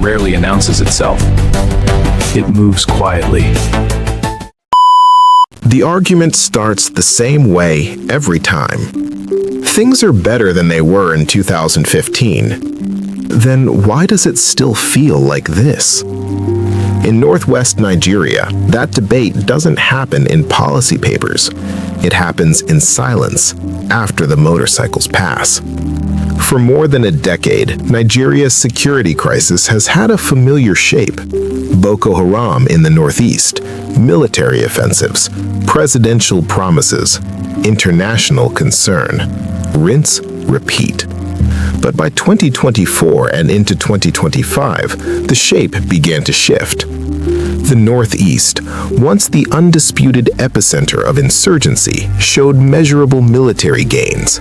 rarely announces itself. It moves quietly. The argument starts the same way every time. Things are better than they were in 2015. Then why does it still feel like this? In northwest Nigeria, that debate doesn't happen in policy papers. It happens in silence after the motorcycles pass. For more than a decade, Nigeria's security crisis has had a familiar shape. Boko Haram in the northeast, military offensives, presidential promises, international concern. Rinse, repeat. But by 2024 and into 2025, the shape began to shift. The Northeast, once the undisputed epicenter of insurgency, showed measurable military gains.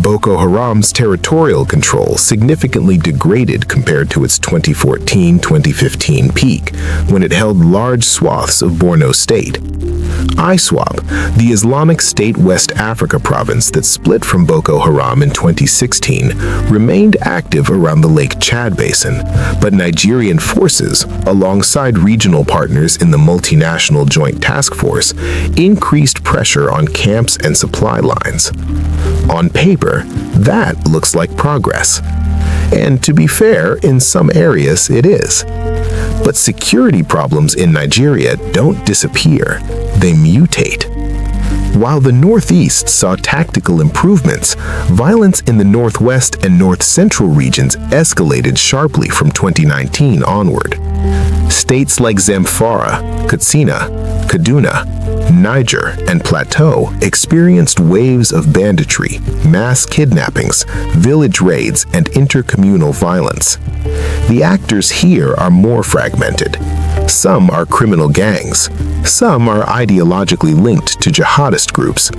Boko Haram's territorial control significantly degraded compared to its 2014-2015 peak, when it held large swaths of Borno State. ISWAP, the Islamic State West Africa province that split from Boko Haram in 2016, remained active around the Lake Chad Basin, but Nigerian forces, alongside regional partners in the multinational Joint Task Force, increased pressure on camps and supply lines. On paper, that looks like progress. And to be fair, in some areas it is. But security problems in Nigeria don't disappear, they mutate. While the Northeast saw tactical improvements, violence in the Northwest and North Central regions escalated sharply from 2019 onward. States like Zamfara, Kaduna, Niger, and Plateau experienced waves of banditry, mass kidnappings, village raids, and intercommunal violence. The actors here are more fragmented. Some are criminal gangs. Some are ideologically linked to jihadist groups.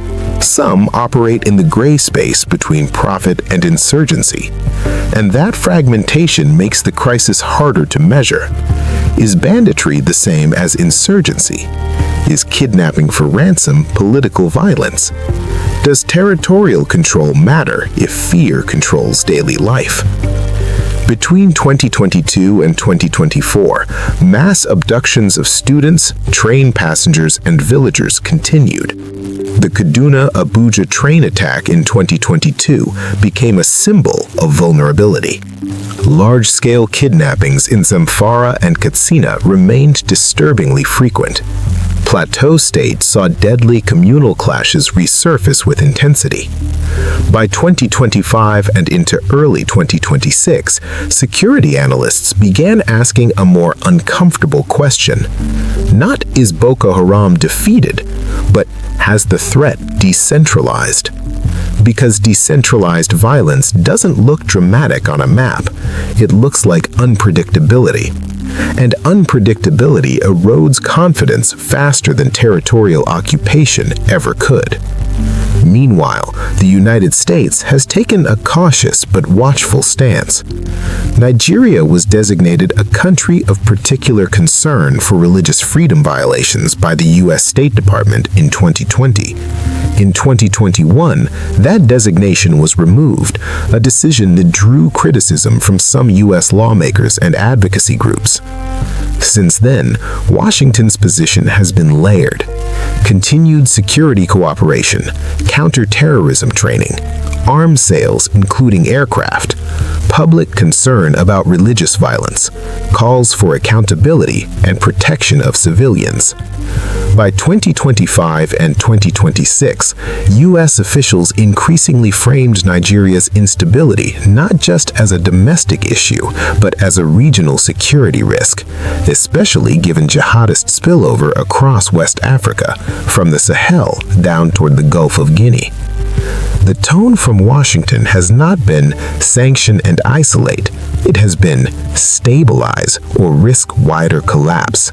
Some operate in the gray space between profit and insurgency. And that fragmentation makes the crisis harder to measure. Is banditry the same as insurgency? Is kidnapping for ransom political violence? Does territorial control matter if fear controls daily life? Between 2022 and 2024, mass abductions of students, train passengers, and villagers continued. The Kaduna-Abuja train attack in 2022 became a symbol of vulnerability. Large-scale kidnappings in Zamfara and Kaduna remained disturbingly frequent. Plateau State saw deadly communal clashes resurface with intensity. By 2025 and into early 2026, security analysts began asking a more uncomfortable question. Not is Boko Haram defeated, but has the threat decentralized? Because decentralized violence doesn't look dramatic on a map, it looks like unpredictability. And unpredictability erodes confidence faster than territorial occupation ever could. Meanwhile, the United States has taken a cautious but watchful stance. Nigeria was designated a country of particular concern for religious freedom violations by the U.S. State Department in 2020. In 2021, that designation was removed, a decision that drew criticism from some U.S. lawmakers and advocacy groups. Since then, Washington's position has been layered. Continued security cooperation, counter-terrorism training, arms sales including aircraft, public concern about religious violence, calls for accountability and protection of civilians. By 2025 and 2026, U.S. officials increasingly framed Nigeria's instability not just as a domestic issue, but as a regional security risk, especially given jihadist spillover across West Africa, from the Sahel down toward the Gulf of Guinea. The tone from Washington has not been sanction and isolate. It has been stabilize or risk wider collapse.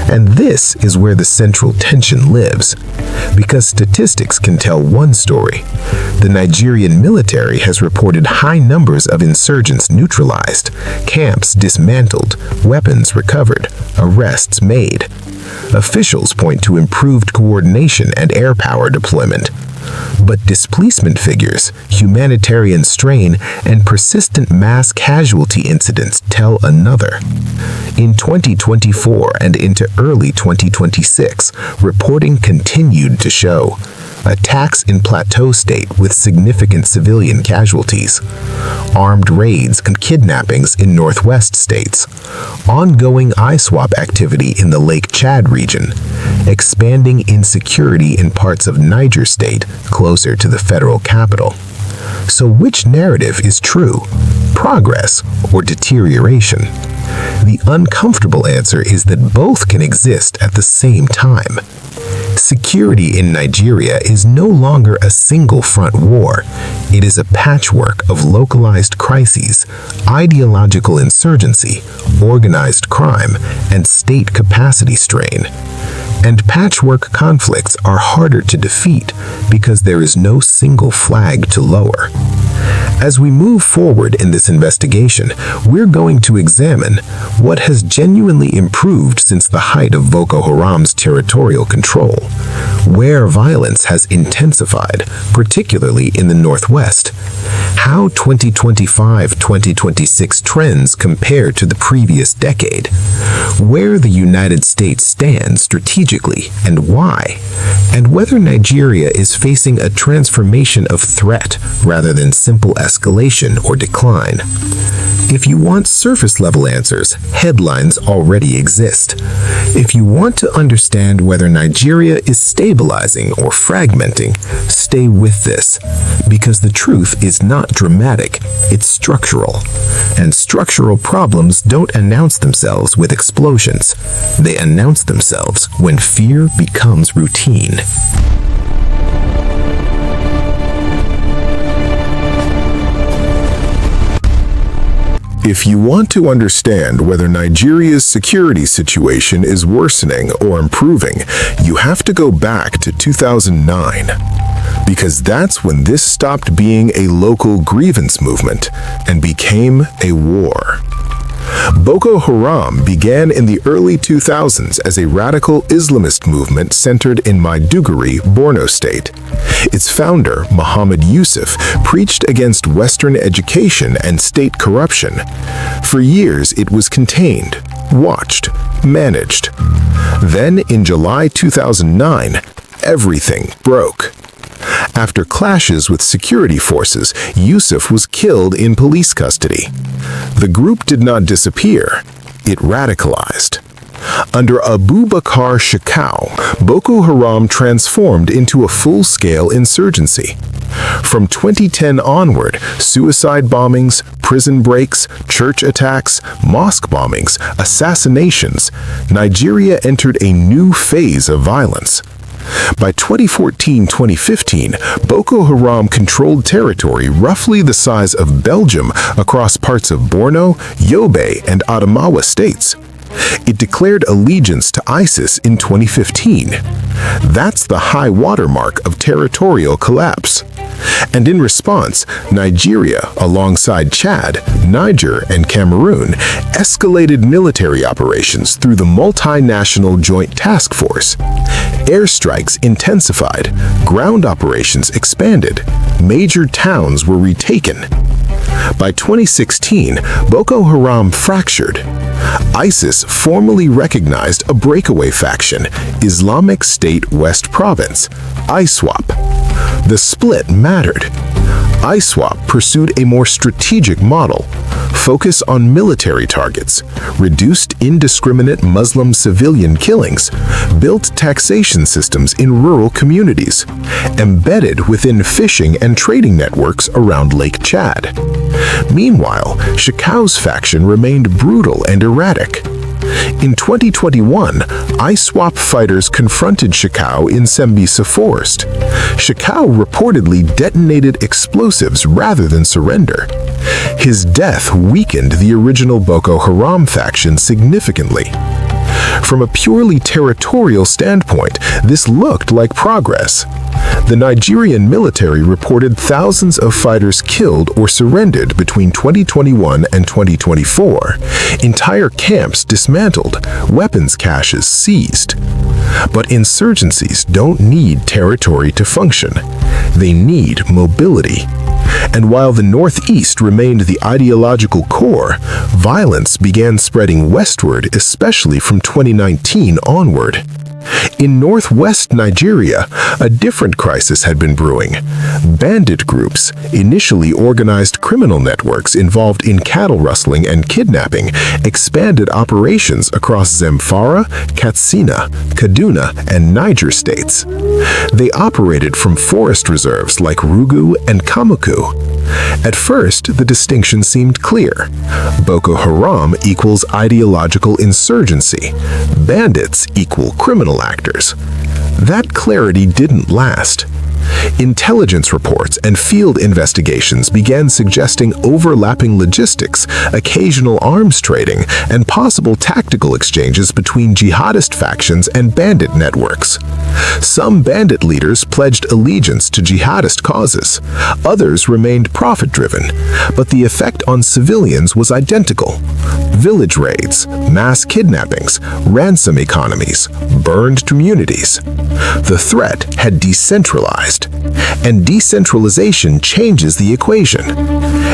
And this is where the central tension lives. Because statistics can tell one story. The Nigerian military has reported high numbers of insurgents neutralized, camps dismantled, weapons recovered, arrests made. Officials point to improved coordination and air power deployment. But displacement figures, humanitarian strain, and persistent mass casualty incidents tell another. In 2024 and into early 2026, reporting continued to show attacks in Plateau State with significant civilian casualties, armed raids and kidnappings in northwest states, ongoing ISWAP activity in the Lake Chad region, expanding insecurity in parts of Niger State closer to the federal capital. So which narrative is true? Progress or deterioration? The uncomfortable answer is that both can exist at the same time. Security in Nigeria is no longer a single-front war. It is a patchwork of localized crises, ideological insurgency, organized crime, and state capacity strain. And patchwork conflicts are harder to defeat because there is no single flag to lower. As we move forward in this investigation, we're going to examine what has genuinely improved since the height of Boko Haram's territorial control, where violence has intensified, particularly in the northwest, how 2025-2026 trends compare to the previous decade, where the United States stands strategically and why, and whether Nigeria is facing a transformation of threat rather than simple escalation or decline. If you want surface-level answers, headlines already exist. If you want to understand whether Nigeria is stabilizing or fragmenting, stay with this, because the truth is not dramatic, it's structural. And structural problems don't announce themselves with explosions. They announce themselves when fear becomes routine. If you want to understand whether Nigeria's security situation is worsening or improving, you have to go back to 2009. Because that's when this stopped being a local grievance movement and became a war. Boko Haram began in the early 2000s as a radical Islamist movement centered in Maiduguri, Borno State. Its founder, Muhammad Yusuf, preached against Western education and state corruption. For years, it was contained, watched, managed. Then, in July 2009, everything broke. After clashes with security forces, Yusuf was killed in police custody. The group did not disappear, it radicalized. Under Abu Bakr Shekau, Boko Haram transformed into a full-scale insurgency. From 2010 onward, suicide bombings, prison breaks, church attacks, mosque bombings, assassinations, Nigeria entered a new phase of violence. By 2014-2015, Boko Haram controlled territory roughly the size of Belgium across parts of Borno, Yobe, and Adamawa states. It declared allegiance to ISIS in 2015. That's the high watermark of territorial collapse. And in response, Nigeria, alongside Chad, Niger, and Cameroon, escalated military operations through the multinational Joint Task Force. Airstrikes intensified, ground operations expanded, major towns were retaken. By 2016, Boko Haram fractured. ISIS formally recognized a breakaway faction, Islamic State West Province, ISWAP. The split mattered. ISWAP pursued a more strategic model, focus on military targets, reduced indiscriminate Muslim civilian killings, built taxation systems in rural communities, embedded within fishing and trading networks around Lake Chad. Meanwhile, Shekau's faction remained brutal and erratic. In 2021, ISWAP fighters confronted Shekau in Sambisa Forest. Shekau reportedly detonated explosives rather than surrender. His death weakened the original Boko Haram faction significantly. From a purely territorial standpoint, this looked like progress. The Nigerian military reported thousands of fighters killed or surrendered between 2021 and 2024, entire camps dismantled, weapons caches seized. But insurgencies don't need territory to function. They need mobility. And while the Northeast remained the ideological core, violence began spreading westward, especially from 2019 onward. In northwest Nigeria, a different crisis had been brewing. Bandit groups, initially organized criminal networks involved in cattle rustling and kidnapping, expanded operations across Zamfara, Katsina, Kaduna, and Niger states. They operated from forest reserves like Rugu and Kamuku. At first, the distinction seemed clear. Boko Haram equals ideological insurgency. Bandits equal criminal actors. That clarity didn't last. Intelligence reports and field investigations began suggesting overlapping logistics, occasional arms trading, and possible tactical exchanges between jihadist factions and bandit networks. Some bandit leaders pledged allegiance to jihadist causes. Others remained profit-driven, but the effect on civilians was identical. Village raids, mass kidnappings, ransom economies, burned communities. The threat had decentralized, and decentralization changes the equation.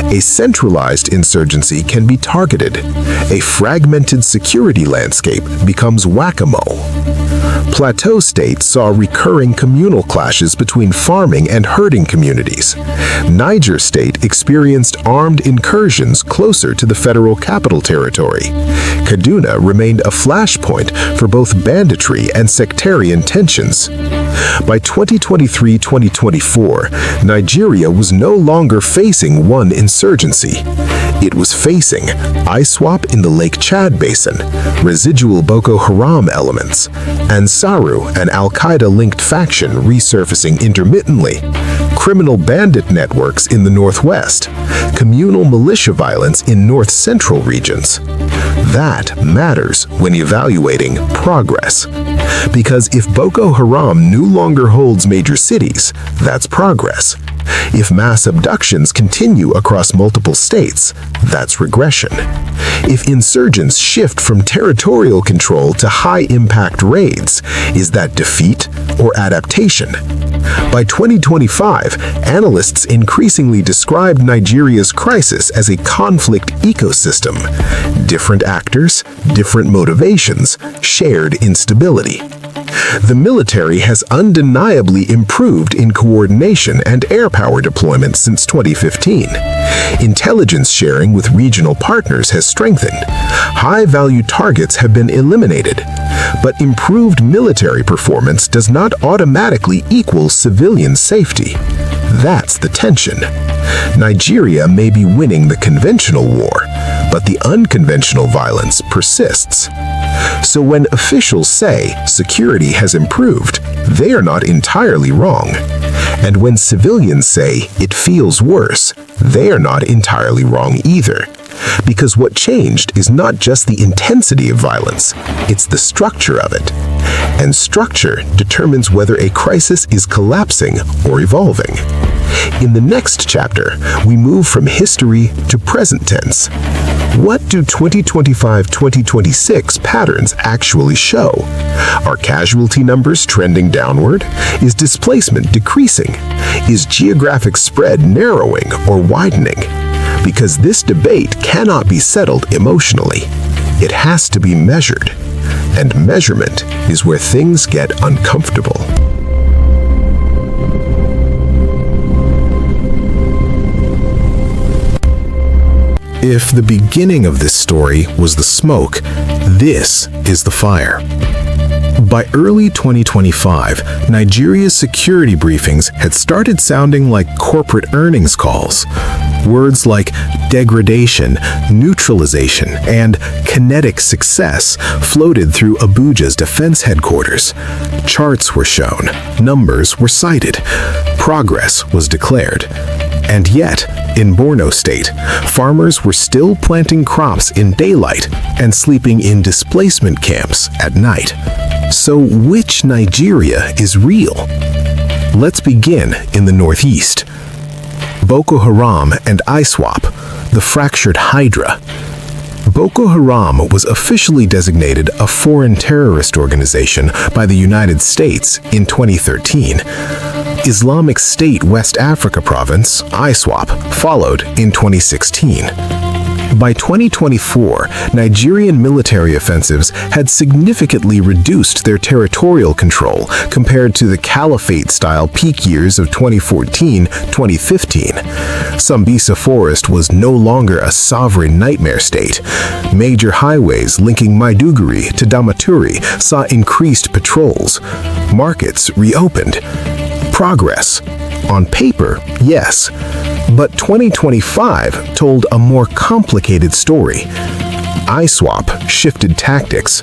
A centralized insurgency can be targeted. A fragmented security landscape becomes whack-a-mole. Plateau State saw recurring communal clashes between farming and herding communities. Niger State experienced armed incursions closer to the federal capital territory. Kaduna remained a flashpoint for both banditry and sectarian tensions. By 2023-2024, Nigeria was no longer facing one insurgency. It was facing ISWAP in the Lake Chad Basin, residual Boko Haram elements, Ansaru, an Al-Qaeda-linked faction resurfacing intermittently, criminal bandit networks in the northwest, communal militia violence in north-central regions. That matters when evaluating progress. Because if Boko Haram no longer holds major cities, that's progress. If mass abductions continue across multiple states, that's regression. If insurgents shift from territorial control to high-impact raids, is that defeat or adaptation? By 2025, analysts increasingly described Nigeria's crisis as a conflict ecosystem. Different actors, different motivations, shared instability. The military has undeniably improved in coordination and air power deployment since 2015. Intelligence sharing with regional partners has strengthened. High-value targets have been eliminated. But improved military performance does not automatically equal civilian safety. That's the tension. Nigeria may be winning the conventional war, but the unconventional violence persists. So when officials say security has improved, they are not entirely wrong. And when civilians say it feels worse, they are not entirely wrong either. Because what changed is not just the intensity of violence, it's the structure of it. And structure determines whether a crisis is collapsing or evolving. In the next chapter, we move from history to present tense. What do 2025-2026 patterns actually show? Are casualty numbers trending downward? Is displacement decreasing? Is geographic spread narrowing or widening? Because this debate cannot be settled emotionally. It has to be measured. And measurement is where things get uncomfortable. If the beginning of this story was the smoke, this is the fire. By early 2025, Nigeria's security briefings had started sounding like corporate earnings calls. Words like degradation, neutralization, and kinetic success floated through Abuja's defense headquarters. Charts were shown, numbers were cited, progress was declared. And yet, In Borno State, farmers were still planting crops in daylight and sleeping in displacement camps at night. So which Nigeria is real? Let's begin in the northeast. Boko Haram and ISWAP, the fractured Hydra. Boko Haram was officially designated a foreign terrorist organization by the United States in 2013. Islamic State West Africa Province, ISWAP, followed in 2016. By 2024, Nigerian military offensives had significantly reduced their territorial control compared to the caliphate-style peak years of 2014-2015. Sambisa Forest was no longer a sovereign nightmare state. Major highways linking Maiduguri to Damaturi saw increased patrols. Markets reopened. Progress. On paper, yes. But 2025 told a more complicated story. ISWAP shifted tactics.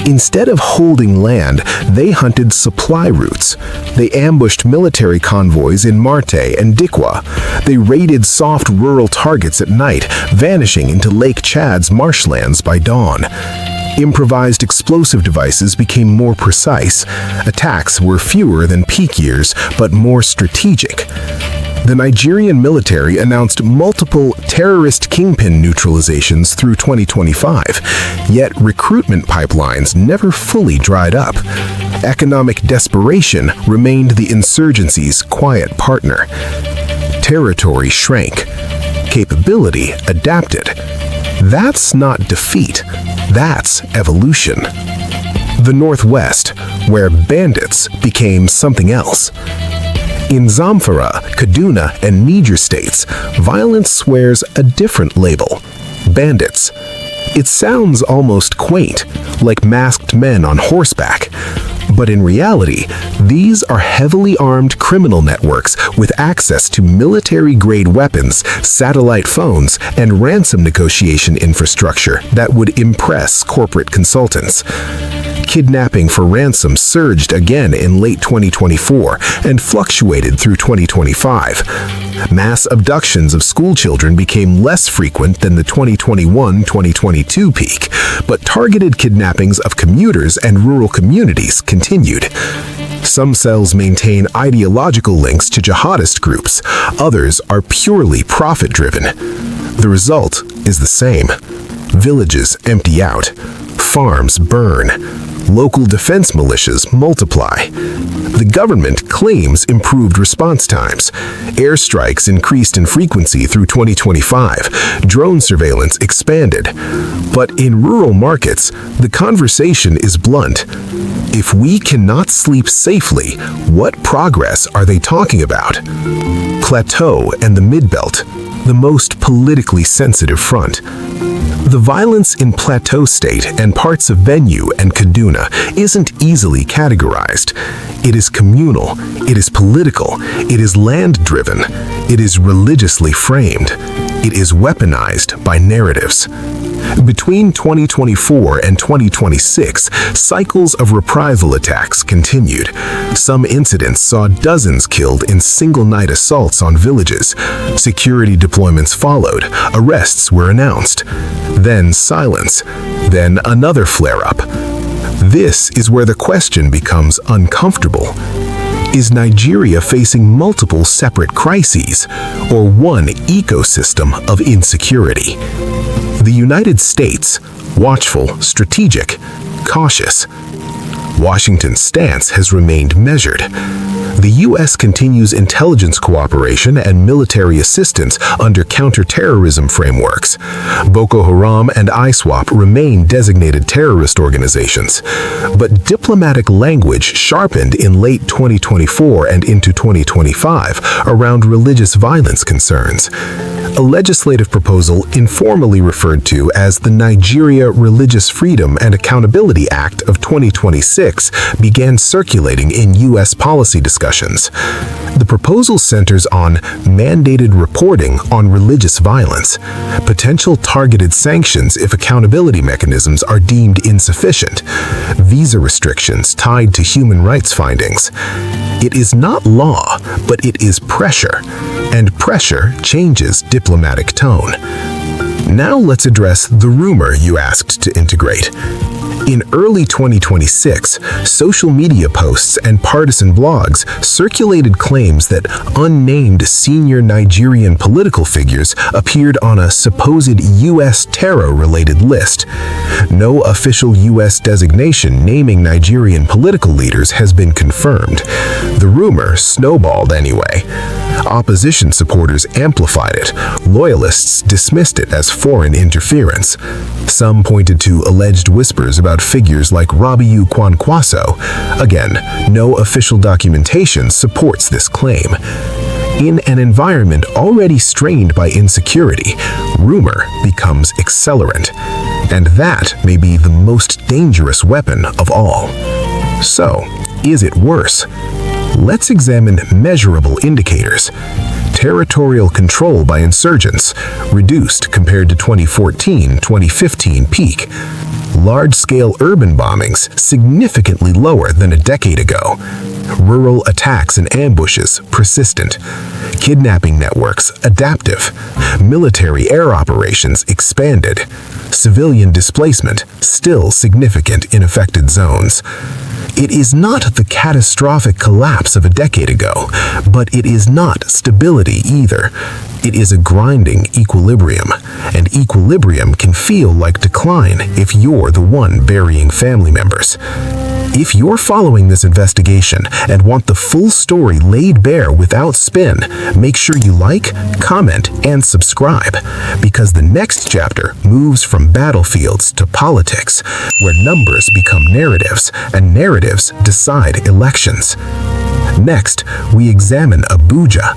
Instead of holding land, they hunted supply routes. They ambushed military convoys in Marte and Dikwa. They raided soft rural targets at night, vanishing into Lake Chad's marshlands by dawn. Improvised explosive devices became more precise. Attacks were fewer than peak years, but more strategic. The Nigerian military announced multiple terrorist kingpin neutralizations through 2025, yet recruitment pipelines never fully dried up. Economic desperation remained the insurgency's quiet partner. Territory shrank. Capability adapted. That's not defeat. That's evolution. The Northwest, where bandits became something else. In Zamfara, Kaduna, and Niger states, violence wears a different label: bandits. It sounds almost quaint, like masked men on horseback. But in reality, these are heavily armed criminal networks with access to military-grade weapons, satellite phones, and ransom negotiation infrastructure that would impress corporate consultants. Kidnapping for ransom surged again in late 2024 and fluctuated through 2025. Mass abductions of schoolchildren became less frequent than the 2021-2022 peak, but targeted kidnappings of commuters and rural communities continued. Some cells maintain ideological links to jihadist groups. Others are purely profit-driven. The result is the same. Villages empty out. Farms burn. Local defense militias multiply. The government claims improved response times. Airstrikes increased in frequency through 2025. Drone surveillance expanded. But in rural markets, the conversation is blunt. If we cannot sleep safely, what progress are they talking about? Plateau and the Midbelt, the most politically sensitive front. The violence in Plateau State and parts of Benue and Kaduna isn't easily categorized. It is communal, it is political, it is land-driven, it is religiously framed, it is weaponized by narratives. Between 2024 and 2026, cycles of reprisal attacks continued. Some incidents saw dozens killed in single-night assaults on villages. Security deployments followed. Arrests were announced. Then silence. Then another flare-up. This is where the question becomes uncomfortable. Is Nigeria facing multiple separate crises, or one ecosystem of insecurity? The United States, watchful, strategic, cautious. Washington's stance has remained measured. The U.S. continues intelligence cooperation and military assistance under counterterrorism frameworks. Boko Haram and ISWAP remain designated terrorist organizations. But diplomatic language sharpened in late 2024 and into 2025 around religious violence concerns. A legislative proposal informally referred to as the Nigeria Religious Freedom and Accountability Act of 2026 began circulating in U.S. policy discussions. The proposal centers on mandated reporting on religious violence, potential targeted sanctions if accountability mechanisms are deemed insufficient, visa restrictions tied to human rights findings. It is not law, but it is pressure. and pressure changes diplomatic tone. Now let's address the rumor you asked to integrate. In early 2026, social media posts and partisan blogs circulated claims that unnamed senior Nigerian political figures appeared on a supposed U.S. terror-related list. No official U.S. designation naming Nigerian political leaders has been confirmed. The rumor snowballed anyway. Opposition supporters amplified it. Loyalists dismissed it as foreign interference. Some pointed to alleged whispers about figures like Rabiu Kwankwaso. Again, no official documentation supports this claim. In an environment already strained by insecurity, rumor becomes accelerant. And that may be the most dangerous weapon of all. So, is it worse? Let's examine measurable indicators. Territorial control by insurgents, reduced compared to 2014-2015 peak. Large-scale urban bombings, significantly lower than a decade ago. Rural attacks and ambushes, persistent. Kidnapping networks, adaptive. Military air operations, expanded. Civilian displacement, still significant in affected zones. It is not the catastrophic collapse of a decade ago, but it is not stability either. It is a grinding equilibrium, and equilibrium can feel like decline if you're the one burying family members. If you're following this investigation and want the full story laid bare without spin, make sure you like, comment, and subscribe, because the next chapter moves from battlefields to politics, where numbers become narratives, and narratives decide elections. Next, we examine Abuja.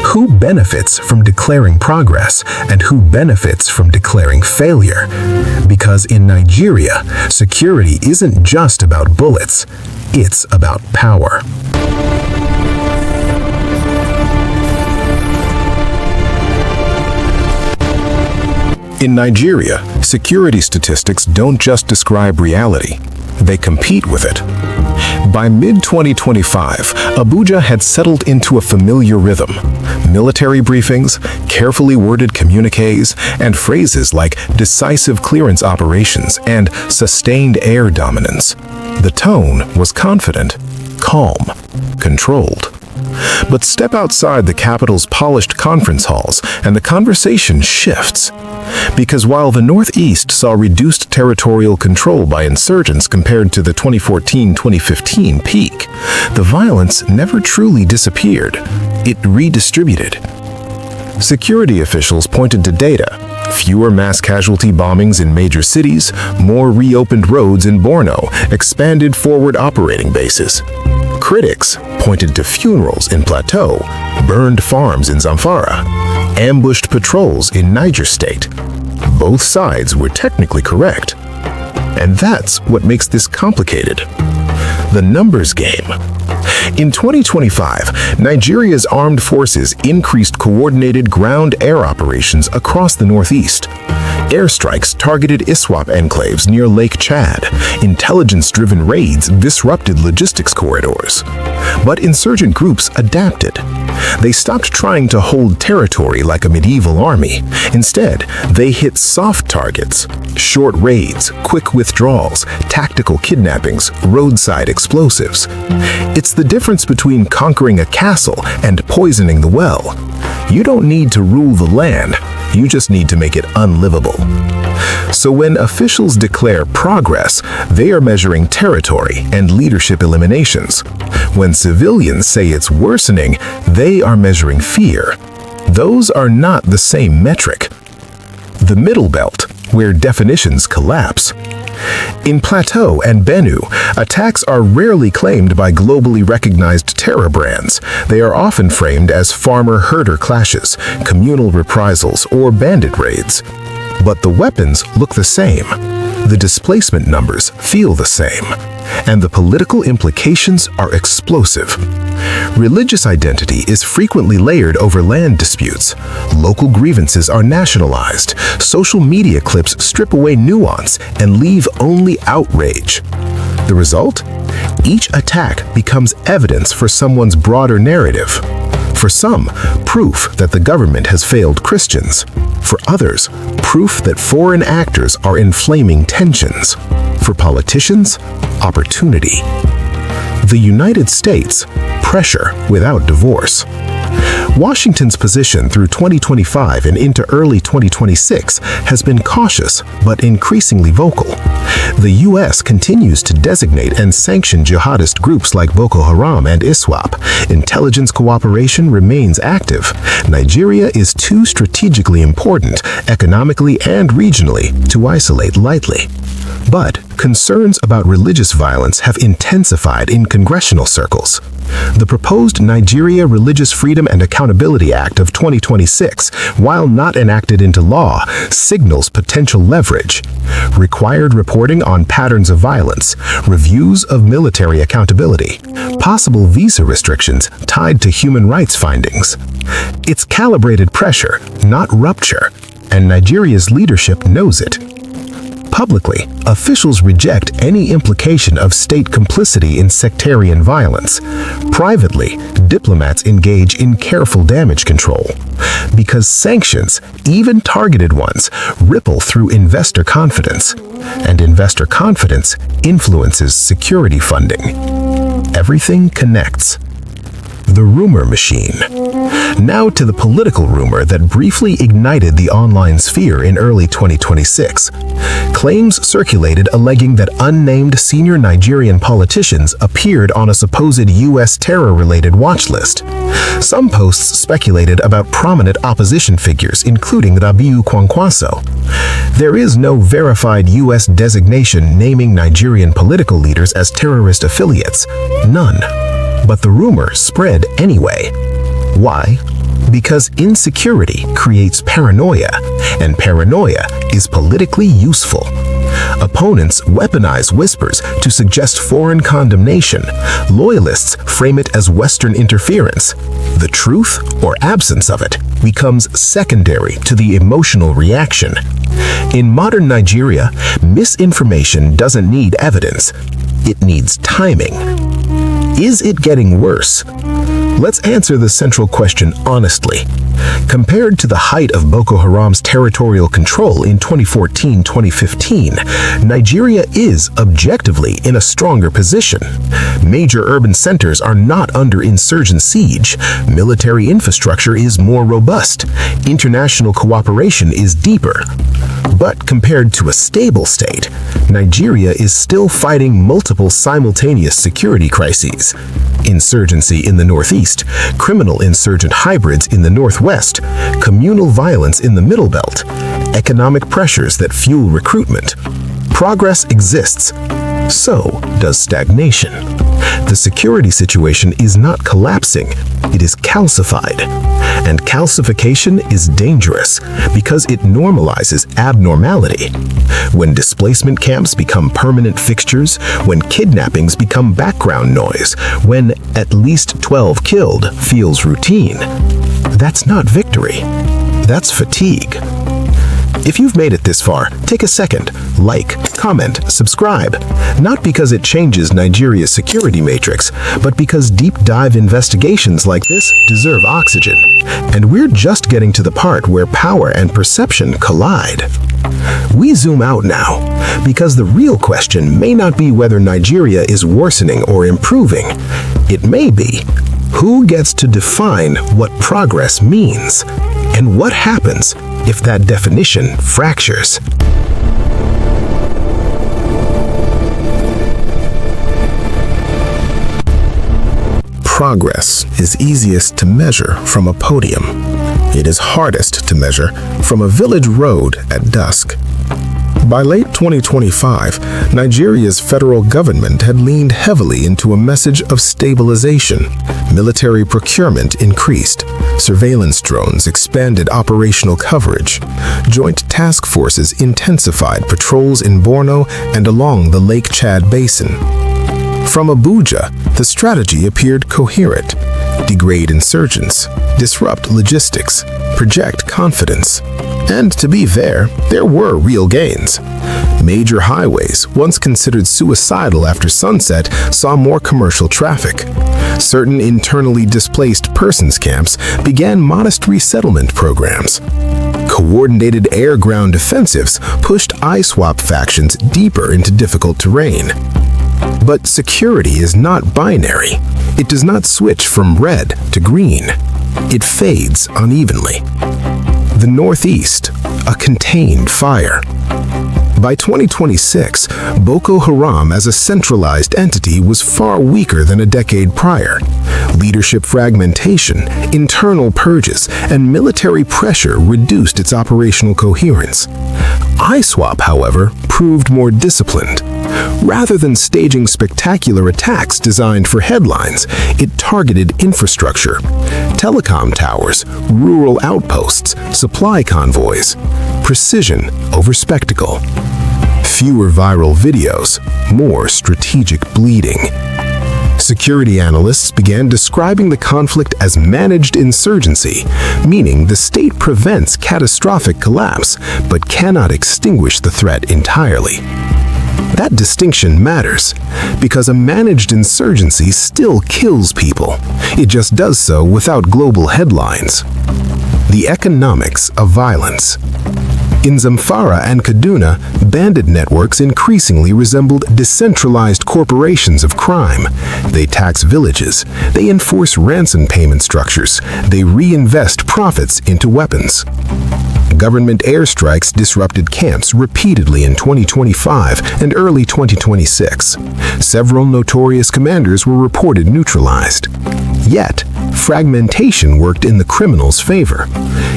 Who benefits from declaring progress and who benefits from declaring failure? Because in Nigeria, security isn't just about bullets, it's about power. In Nigeria, security statistics don't just describe reality, they compete with it. By mid-2025, Abuja had settled into a familiar rhythm. Military briefings, carefully worded communiques, and phrases like decisive clearance operations and sustained air dominance. The tone was confident, calm, controlled. But step outside the capital's polished conference halls and the conversation shifts. Because while the Northeast saw reduced territorial control by insurgents compared to the 2014-2015 peak, the violence never truly disappeared. It redistributed. Security officials pointed to data: fewer mass casualty bombings in major cities, more reopened roads in Borno, expanded forward operating bases. Critics pointed to funerals in Plateau, burned farms in Zamfara, ambushed patrols in Niger State. Both sides were technically correct. And that's what makes this complicated. The numbers game. In 2025, Nigeria's armed forces increased coordinated ground-air operations across the Northeast. Airstrikes targeted ISWAP enclaves near Lake Chad. Intelligence-driven raids disrupted logistics corridors. But insurgent groups adapted. They stopped trying to hold territory like a medieval army. Instead, they hit soft targets: short raids, quick withdrawals, tactical kidnappings, roadside explosives. It's the difference between conquering a castle and poisoning the well. You don't need to rule the land. You just need to make it unlivable. So when officials declare progress, they are measuring territory and leadership eliminations. When civilians say it's worsening, they are measuring fear. Those are not the same metric. The middle belt, where definitions collapse. In Plateau and Benue, attacks are rarely claimed by globally recognized terror brands. They are often framed as farmer-herder clashes, communal reprisals, or bandit raids. But the weapons look the same. The displacement numbers feel the same. And the political implications are explosive. Religious identity is frequently layered over land disputes. Local grievances are nationalized. Social media clips strip away nuance and leave only outrage. The result? Each attack becomes evidence for someone's broader narrative. For some, proof that the government has failed Christians. For others, proof that foreign actors are inflaming tensions. For politicians, opportunity. The United States, pressure without divorce. Washington's position through 2025 and into early 2026 has been cautious but increasingly vocal. The U.S. continues to designate and sanction jihadist groups like Boko Haram and ISWAP. Intelligence cooperation remains active. Nigeria is too strategically important, economically and regionally, to isolate lightly. But concerns about religious violence have intensified in congressional circles. The proposed Nigeria Religious Freedom and Accountability Act of 2026, while not enacted into law, signals potential leverage. Required reporting on patterns of violence, reviews of military accountability, possible visa restrictions tied to human rights findings. It's calibrated pressure, not rupture, and Nigeria's leadership knows it. Publicly, officials reject any implication of state complicity in sectarian violence. Privately, diplomats engage in careful damage control. Because sanctions, even targeted ones, ripple through investor confidence. And investor confidence influences security funding. Everything connects. The rumor machine. Now to the political rumor that briefly ignited the online sphere in early 2026. Claims circulated alleging that unnamed senior Nigerian politicians appeared on a supposed U.S. terror-related watch list. Some posts speculated about prominent opposition figures, including Rabiu Kwankwaso. There is no verified U.S. designation naming Nigerian political leaders as terrorist affiliates. None. But the rumor spread anyway. Why? Because insecurity creates paranoia, and paranoia is politically useful. Opponents weaponize whispers to suggest foreign condemnation. Loyalists frame it as Western interference. The truth, or absence of it, becomes secondary to the emotional reaction. In modern Nigeria, misinformation doesn't need evidence. It needs timing. Is it getting worse? Let's answer the central question honestly. Compared to the height of Boko Haram's territorial control in 2014-2015, Nigeria is objectively in a stronger position. Major urban centers are not under insurgent siege. Military infrastructure is more robust. International cooperation is deeper. But compared to a stable state, Nigeria is still fighting multiple simultaneous security crises. Insurgency in the northeast, criminal insurgent hybrids in the northwest, communal violence in the middle belt, economic pressures that fuel recruitment. Progress exists. So does stagnation. The security situation is not collapsing, it is calcified. And calcification is dangerous because it normalizes abnormality. When displacement camps become permanent fixtures, when kidnappings become background noise, when at least 12 killed feels routine, that's not victory, that's fatigue. If you've made it this far, take a second, like, comment, subscribe. Not because it changes Nigeria's security matrix, but because deep dive investigations like this deserve oxygen. And we're just getting to the part where power and perception collide. We zoom out now, because the real question may not be whether Nigeria is worsening or improving. It may be, who gets to define what progress means? And what happens if that definition fractures? Progress is easiest to measure from a podium. It is hardest to measure from a village road at dusk. By late 2025, Nigeria's federal government had leaned heavily into a message of stabilization. Military procurement increased. Surveillance drones expanded operational coverage. Joint task forces intensified patrols in Borno and along the Lake Chad Basin. From Abuja, the strategy appeared coherent. Degrade insurgents, disrupt logistics, project confidence. And to be fair, there were real gains. Major highways, once considered suicidal after sunset, saw more commercial traffic. Certain internally displaced persons camps began modest resettlement programs. Coordinated air-ground offensives pushed ISWAP factions deeper into difficult terrain. But security is not binary. It does not switch from red to green. It fades unevenly. The Northeast, a contained fire. By 2026, Boko Haram as a centralized entity was far weaker than a decade prior. Leadership fragmentation, internal purges, and military pressure reduced its operational coherence. ISWAP, however, proved more disciplined. Rather than staging spectacular attacks designed for headlines, it targeted infrastructure, telecom towers, rural outposts, supply convoys, precision over spectacle. Fewer viral videos, more strategic bleeding. Security analysts began describing the conflict as managed insurgency, meaning the state prevents catastrophic collapse but cannot extinguish the threat entirely. That distinction matters, because a managed insurgency still kills people. It just does so without global headlines. The economics of violence. In Zamfara and Kaduna, bandit networks increasingly resembled decentralized corporations of crime. They tax villages, they enforce ransom payment structures, they reinvest profits into weapons. Government airstrikes disrupted camps repeatedly in 2025 and early 2026. Several notorious commanders were reported neutralized. Yet, fragmentation worked in the criminals' favor.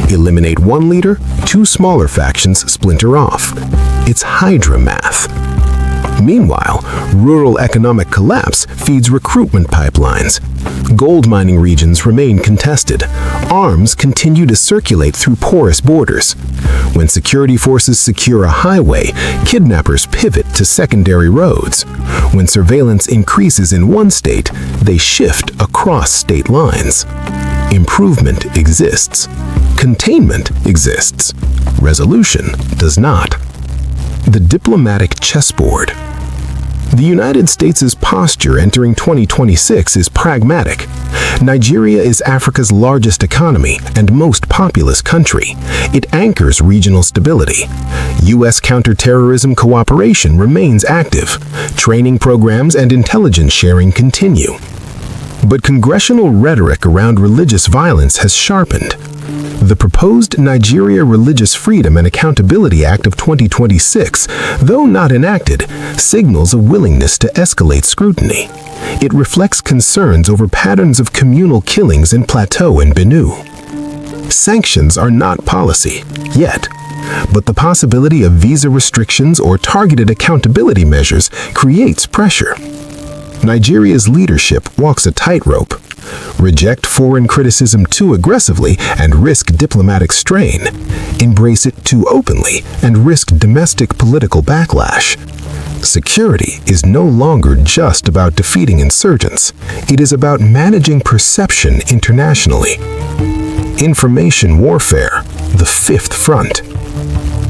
Eliminate one leader, two smaller factions splinter off. It's Hydra math. Meanwhile, rural economic collapse feeds recruitment pipelines. Gold mining regions remain contested. Arms continue to circulate through porous borders. When security forces secure a highway, kidnappers pivot to secondary roads. When surveillance increases in one state, they shift across state lines. Improvement exists. Containment exists. Resolution does not. The diplomatic chessboard. The United States' posture entering 2026 is pragmatic. Nigeria is Africa's largest economy and most populous country. It anchors regional stability. U.S. counterterrorism cooperation remains active. Training programs and intelligence sharing continue. But congressional rhetoric around religious violence has sharpened. The proposed Nigeria Religious Freedom and Accountability Act of 2026, though not enacted, signals a willingness to escalate scrutiny. It reflects concerns over patterns of communal killings in Plateau and Benue. Sanctions are not policy, yet, but the possibility of visa restrictions or targeted accountability measures creates pressure. Nigeria's leadership walks a tightrope. Reject foreign criticism too aggressively and risk diplomatic strain. Embrace it too openly and risk domestic political backlash. Security is no longer just about defeating insurgents. It is about managing perception internationally. Information warfare, the fifth front.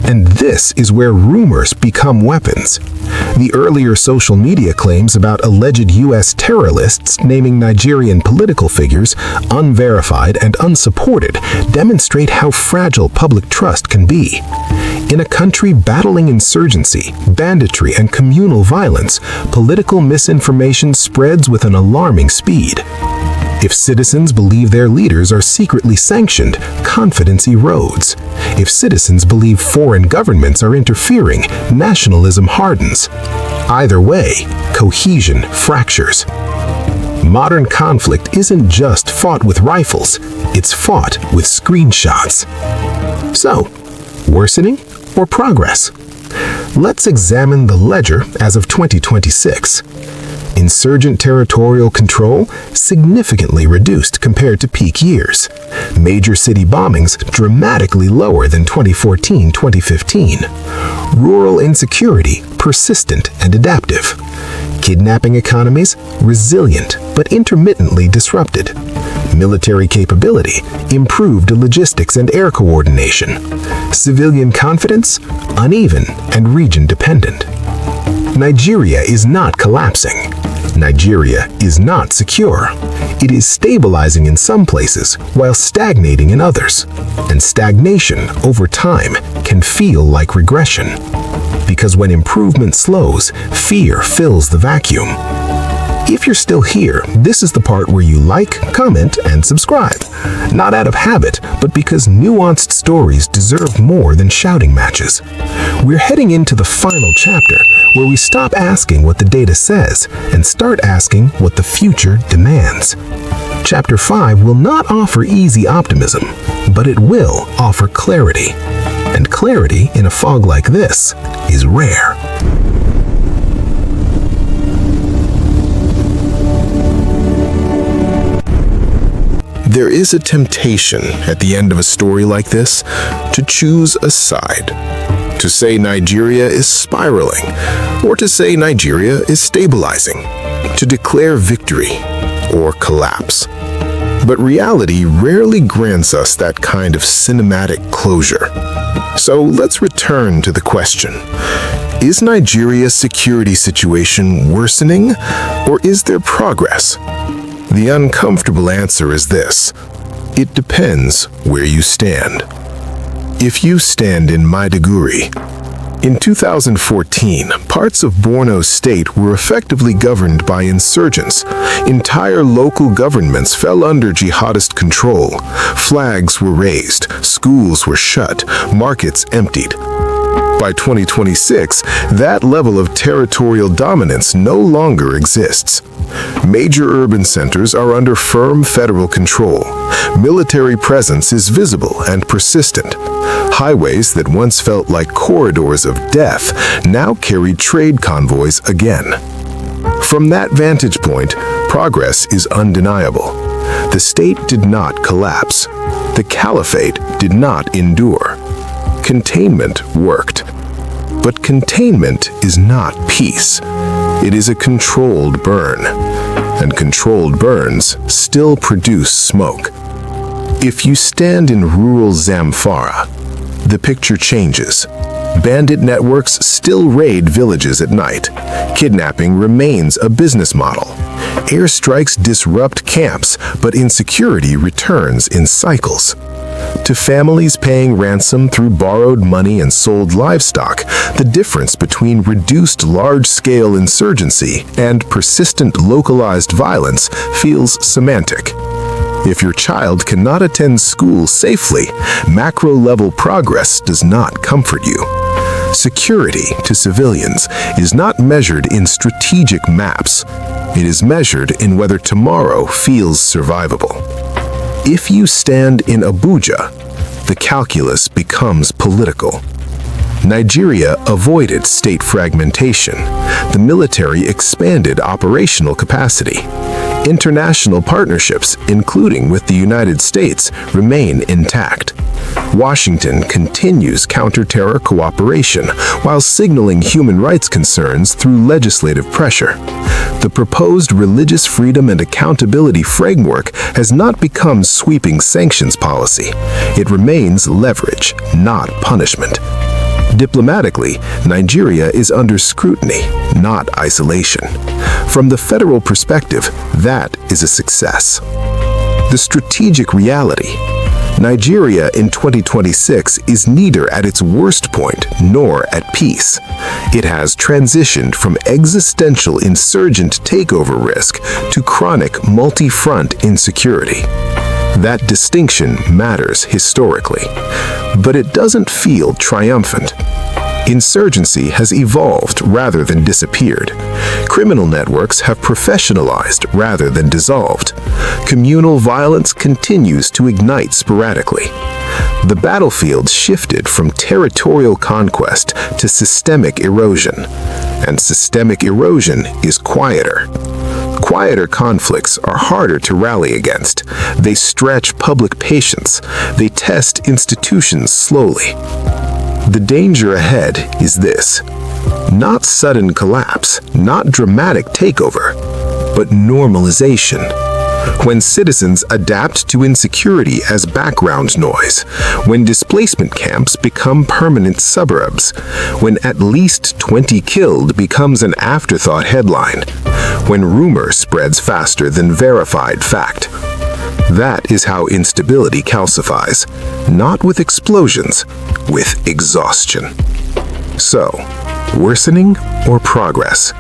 And this is where rumors become weapons. The earlier social media claims about alleged U.S. terrorists naming Nigerian political figures, unverified and unsupported, demonstrate how fragile public trust can be. In a country battling insurgency, banditry, and communal violence, political misinformation spreads with an alarming speed. If citizens believe their leaders are secretly sanctioned, confidence erodes. If citizens believe foreign governments are interfering, nationalism hardens. Either way, cohesion fractures. Modern conflict isn't just fought with rifles, it's fought with screenshots. So, worsening or progress? Let's examine the ledger as of 2026. Insurgent territorial control significantly reduced compared to peak years. Major city bombings dramatically lower than 2014-2015. Rural insecurity persistent and adaptive. Kidnapping economies resilient but intermittently disrupted. Military capability improved logistics and air coordination. Civilian confidence uneven and region dependent. Nigeria is not collapsing. Nigeria is not secure. It is stabilizing in some places while stagnating in others. And stagnation over time can feel like regression. Because when improvement slows, fear fills the vacuum. If you're still here, this is the part where you like, comment, and subscribe. Not out of habit, but because nuanced stories deserve more than shouting matches. We're heading into the final chapter, where we stop asking what the data says and start asking what the future demands. Chapter 5 will not offer easy optimism, but it will offer clarity. And clarity in a fog like this is rare. There is a temptation at the end of a story like this to choose a side. To say Nigeria is spiraling, or to say Nigeria is stabilizing. To declare victory or collapse. But reality rarely grants us that kind of cinematic closure. So let's return to the question. Is Nigeria's security situation worsening, or is there progress? The uncomfortable answer is this. It depends where you stand. If you stand in Maiduguri, in 2014, parts of Borno State were effectively governed by insurgents. Entire local governments fell under jihadist control. Flags were raised, schools were shut, markets emptied. By 2026, that level of territorial dominance no longer exists. Major urban centers are under firm federal control. Military presence is visible and persistent. Highways that once felt like corridors of death now carry trade convoys again. From that vantage point, progress is undeniable. The state did not collapse. The caliphate did not endure. Containment worked. But containment is not peace. It is a controlled burn. And controlled burns still produce smoke. If you stand in rural Zamfara, the picture changes. Bandit networks still raid villages at night. Kidnapping remains a business model. Airstrikes disrupt camps, but insecurity returns in cycles. To families paying ransom through borrowed money and sold livestock, the difference between reduced large-scale insurgency and persistent localized violence feels semantic. If your child cannot attend school safely, macro-level progress does not comfort you. Security to civilians is not measured in strategic maps. It is measured in whether tomorrow feels survivable. If you stand in Abuja, the calculus becomes political. Nigeria avoided state fragmentation. The military expanded operational capacity. International partnerships, including with the United States, remain intact. Washington continues counter-terror cooperation while signaling human rights concerns through legislative pressure. The proposed religious freedom and accountability framework has not become sweeping sanctions policy. It remains leverage, not punishment. Diplomatically, Nigeria is under scrutiny, not isolation. From the federal perspective, that is a success. The strategic reality. Nigeria in 2026 is neither at its worst point nor at peace. It has transitioned from existential insurgent takeover risk to chronic multi-front insecurity. That distinction matters historically, but it doesn't feel triumphant. Insurgency has evolved rather than disappeared. Criminal networks have professionalized rather than dissolved. Communal violence continues to ignite sporadically. The battlefield shifted from territorial conquest to systemic erosion, and systemic erosion is quieter. Quieter conflicts are harder to rally against. They stretch public patience. They test institutions slowly. The danger ahead is this: not sudden collapse, not dramatic takeover, but normalization. when citizens adapt to insecurity as background noise, when displacement camps become permanent suburbs, when at least 20 killed becomes an afterthought headline, when rumor spreads faster than verified fact. That is how instability calcifies, not with explosions, with exhaustion. So, worsening or progress?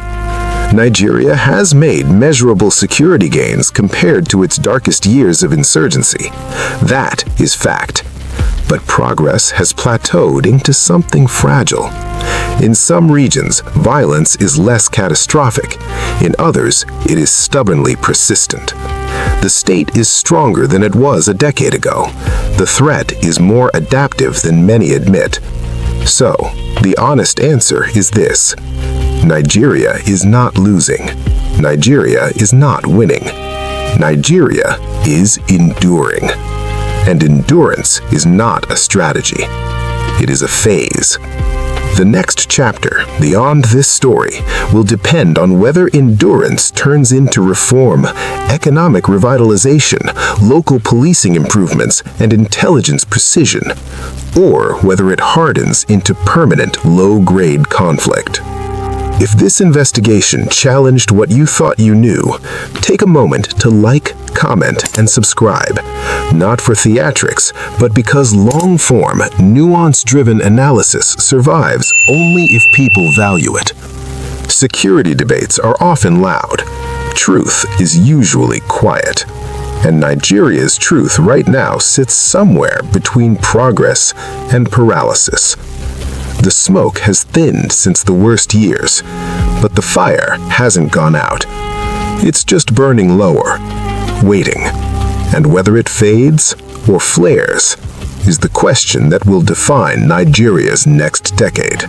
Nigeria has made measurable security gains compared to its darkest years of insurgency. That is fact. But progress has plateaued into something fragile. In some regions, violence is less catastrophic. In others, it is stubbornly persistent. The state is stronger than it was a decade ago. The threat is more adaptive than many admit. So, the honest answer is this: Nigeria is not losing. Nigeria is not winning. Nigeria is enduring. And endurance is not a strategy. It is a phase. The next chapter, beyond this story, will depend on whether endurance turns into reform, economic revitalization, local policing improvements, and intelligence precision, or whether it hardens into permanent low-grade conflict. If this investigation challenged what you thought you knew, take a moment to like, comment, and subscribe. Not for theatrics, but because long-form, nuance-driven analysis survives only if people value it. Security debates are often loud. Truth is usually quiet. And Nigeria's truth right now sits somewhere between progress and paralysis. The smoke has thinned since the worst years, but the fire hasn't gone out. It's just burning lower, waiting. And whether it fades or flares is the question that will define Nigeria's next decade.